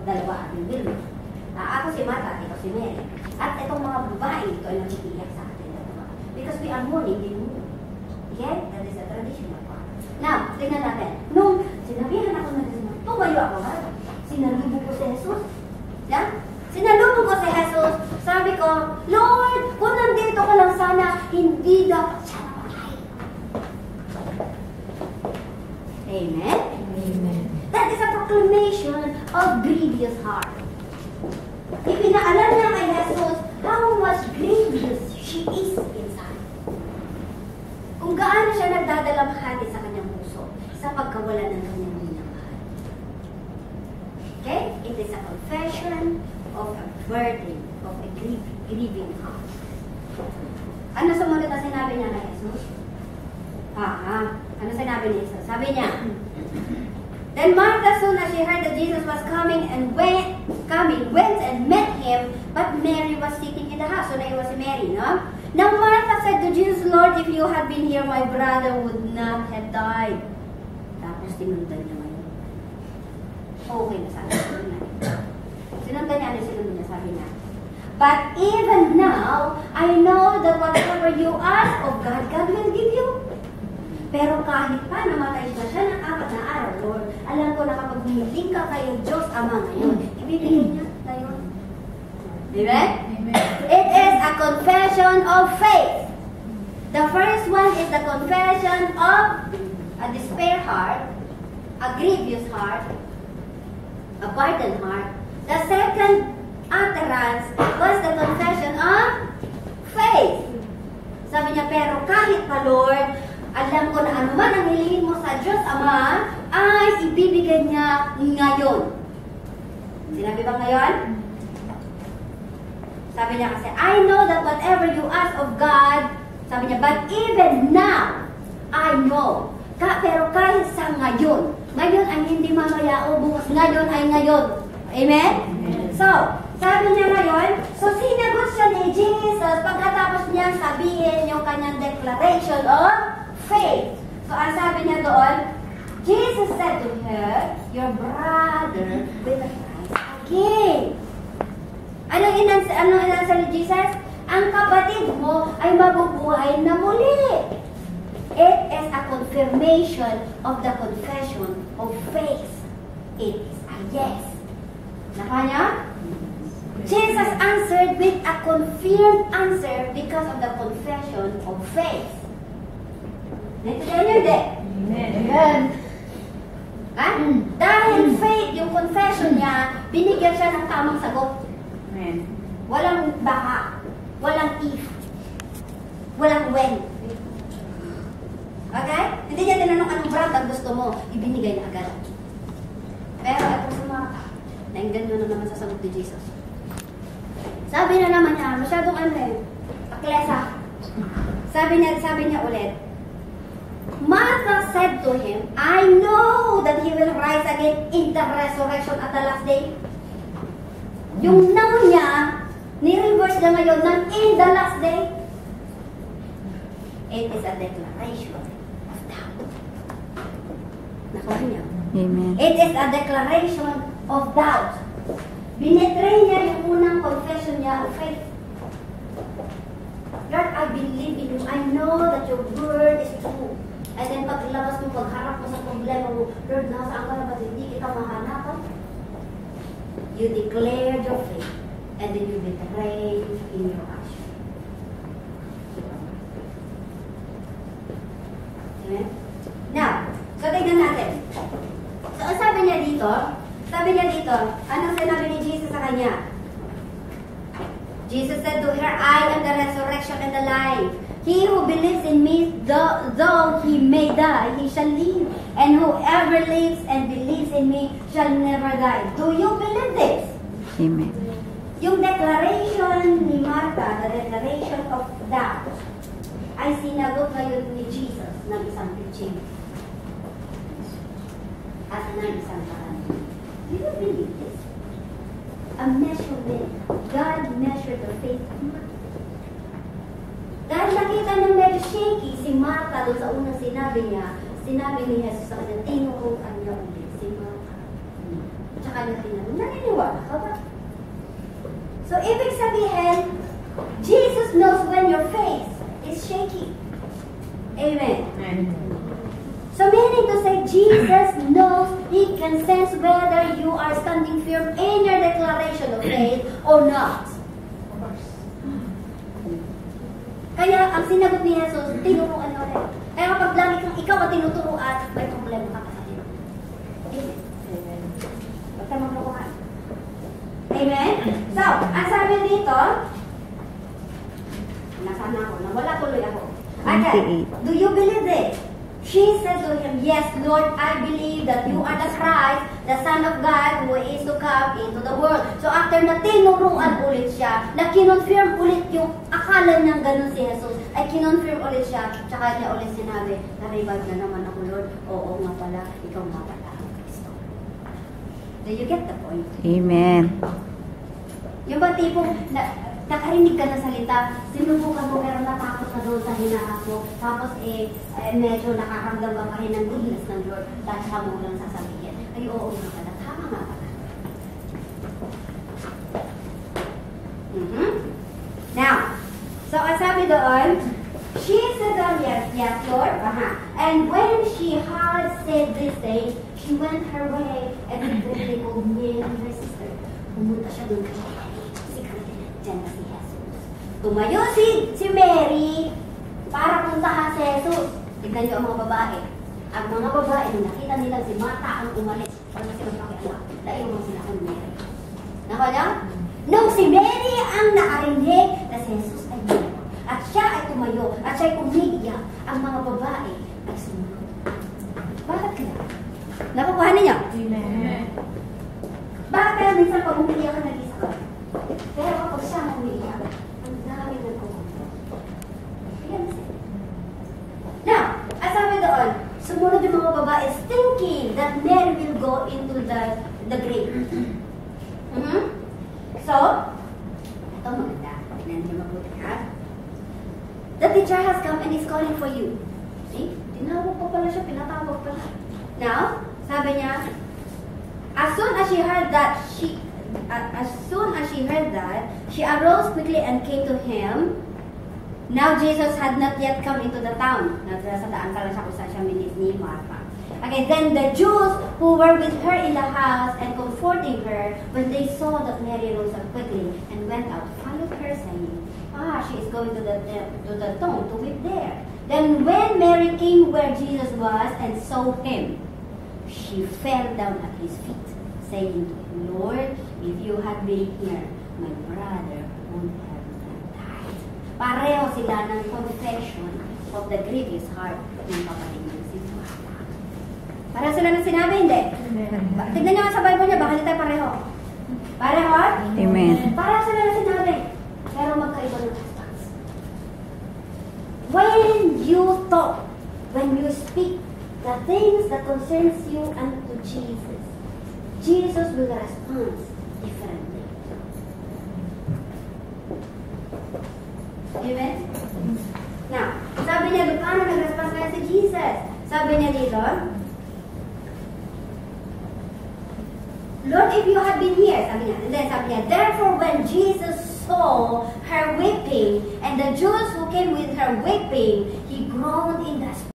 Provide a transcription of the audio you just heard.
dalawang ating building. Ako si Martha at ikaw si Mary. At itong mga babae, ito ay nagtitiyak sa atin. Because we are mourning, they move. Okay? That is a traditional part. Now, tingnan natin. Nung sinabihan ako na tumayo ako ba? Sinalubong ko si Jesus. Yeah? Sinalubong ko si Jesus. Sabi ko, Lord, kung nandito ka lang sana, hindi dapat siya namatay. Amen? Amen. That is a proclamation of grievous heart. Ipinaalam niya kay Jesus how much grievous she is inside. Kung gaano siya nagdadalamhati sa kanyang puso sa pagkawala ng kanyang minamahal. Okay? It is a confession of a burden, of a grieving heart. Ano sumunod na sinabi niya kay Jesus? Ano sinabi ni Jesus? Sabi niya, Then Martha, soon as she heard that Jesus was coming, went and met him, but Mary was sitting in the house. So, na was Mary, no? Now Martha said to Jesus, Lord, if you had been here, my brother would not have died. Tapos tinundan niya ngayon. Okay na sabi niya. Sinundan niya, sinundan niya, sabi niya. But even now, I know that whatever you ask of God, God will give you. Pero kahit pa namatay na siya ng 4 na araw, Lord, alam ko na kapag humiling ka kayo, Diyos Ama ngayon, ibibigay niya ngayon. Amen? It is a confession of faith. The first one is the confession of a despair heart, a grievous heart, a burdened heart. The second utterance was the confession of faith. Sabi niya, pero kahit pa, Lord, alam ko na anuman ang hilingin mo sa Diyos Ama, ay ibibigay niya ngayon. Sinabi ba ngayon? Sabi niya kasi, I know that whatever you ask of God, sabi niya, but even now, I know. Pero kahit sa ngayon ay hindi mamaya o bukas, ngayon ay ngayon. Amen? So, sabi niya ngayon, so sinagot siya ni Jesus pagkatapos niya sabihin yung kanyang declaration of faith. So, ang sabi niya doon, Jesus said to her, your brother will rise again. Anong inanswer ni Jesus? Ang kapatid mo ay mabubuhay na muli. It is a confirmation of the confession of faith. It is a yes. Naka niya? Jesus answered with a confirmed answer because of the confession of faith. Naintindihan niyo, hindi? Amen. Ha? Dahil faith, yung confession niya, binigyan siya ng tamang sagot. Amen. Walang baka, walang if, walang when. Okay? Hindi niya tinanong anong brand ang gusto mo, ibinigay na agad. Pero ito sa mga nainggan nyo na naman sa sagot ni Jesus. Sabi na naman niya, masyadong aklesa. Sabi niya ulit, Martha said to him, I know that he will rise again in the resurrection at the last day. Yung now niya, ni-reverse na ngayon ng in the last day. It is a declaration of doubt. Nakuha niya? Amen. It is a declaration of doubt. Binetray niya yung unang confession niya of faith. Lord, I believe in you. I know that your word is true. And then paglabas mo, pagharap mo sa problema mo, Lord, nasaan ka na ba? Hindi kita mahanapan. You declared your faith. And then you betray in your action. Amen? Now, so tignan natin. So, ang sabi niya dito, anong sinabi ni Jesus sa kanya? Jesus said to her, I am the resurrection and the life. He who believes in me, though he may die, he shall live. And whoever lives and believes in me shall never die. Do you believe this? Amen. Yung declaration ni Martha, the declaration of doubt, ay sinagot ngayon ni Jesus ng isang preaching. At ng isang parang. Do you believe this? A measurement. God measured the faith of Martha. Dahil nakita ng medyo shaky si Martha doon sa unang sinabi ni Jesus sa kanya, tinuruan niya ulit si Martha. Tsaka kanya tinanong, naniniwala ka ba? So, ibig sabihin, Jesus knows when your faith is shaky. Amen. So, meaning to say, Jesus knows, He can sense whether you are standing firm in your declaration of faith or not. Kaya, ang sinagot ni Jesus, tinuruan mo rin. Kaya kapag lagi kang ikaw ang tinuturuan, may problema ka sa iyo. Amen. Huwag ka maglukuhan. Amen? So, ang sabi dito, nasaan na ako? Nawala tuloy ako. Okay, do you believe this? She said to him, yes, Lord, I believe that you are the Christ, the Son of God, who is to come into the world. So after na tinuruan ulit siya, na kinonfirm ulit yung akala niyang ganun si Jesus, ay kinonfirm ulit siya, tsaka niya ulit sinabi, na-revive na naman ako, Lord. Oo nga pala, ikaw nga pala ang Kristo. Do you get the point? Amen. Yung ba tipong, nakarinig ka ng salita, sinubukan mo pero natakot ka doon sa hinaas mo, tapos medyo nakakaramdam ka pa rin ng goodness ng Lord, dahil siya mo lang sasabihin. Ay, oo nga pala, tama nga pala. Now, so ang sabi doon, she said, yes, Lord. And when she had said this thing, she went her way and quickly called Mary and her sister. Pumunta siya doon kay Mary. Diyan na si Jesus. Tumayo si Mary para puntahan si Jesus. Tignan niyo ang mga babae. Ang mga babae, nung nakita nila si Martha ang umalis, wala silang pakialam. Dahil mo sila kang Mary. Nako niyo? Nung si Mary ang nakarinig na si Jesus ay meron, at siya ay tumayo, at siya ay umiiyak, ang mga babae ay sumunod. Bakit kaya? Nakukuha niyo? Amen. Bakit kaya minsan pag umiiyak ka nag-isa ka? Pero kapag siya umiiyak, ang dami ng kumunod. Now, as sabi doon, sumunod yung mga babae thinking that Mary will go into the grave. So, ito maganda. Tignan niyo mabuti ha. The teacher has come and is calling for you. See? Tinawag pa pala siya, pinatawag pala. Now, sabi niya, as soon as she heard that, she arose quickly and came to him. Now Jesus had not yet come into the town. Nasa daan pa lang siya kung saan siya ni Martha. Okay, then the Jews who were with her in the house and comforting her, when they saw that Mary rose up quickly and went out, followed her, saying, she is going to the tomb to weep there. Then when Mary came where Jesus was and saw him, she fell down at his feet, saying to him, Lord, if you had been here, my brother would have not died. Pareho sila ng confession of the grievous heart ng kapatid niya si Martha. Pareho sila ng sinabi, hindi? Tignan niyo sa Bible niya, baka hindi tayo pareho. Pareho? Amen. Pareho sila ng sinabi, pero magkaiba ng response. When you talk, when you speak, the things that concerns you unto Jesus, Jesus will respond differently. Amen? Now, sabi niya, paano nag-response kaya si Jesus? Sabi niya dito, Lord, if you had been here, sabi niya, and then sabi niya, therefore when Jesus saw her weeping, and the Jews who came with her weeping, he groaned in the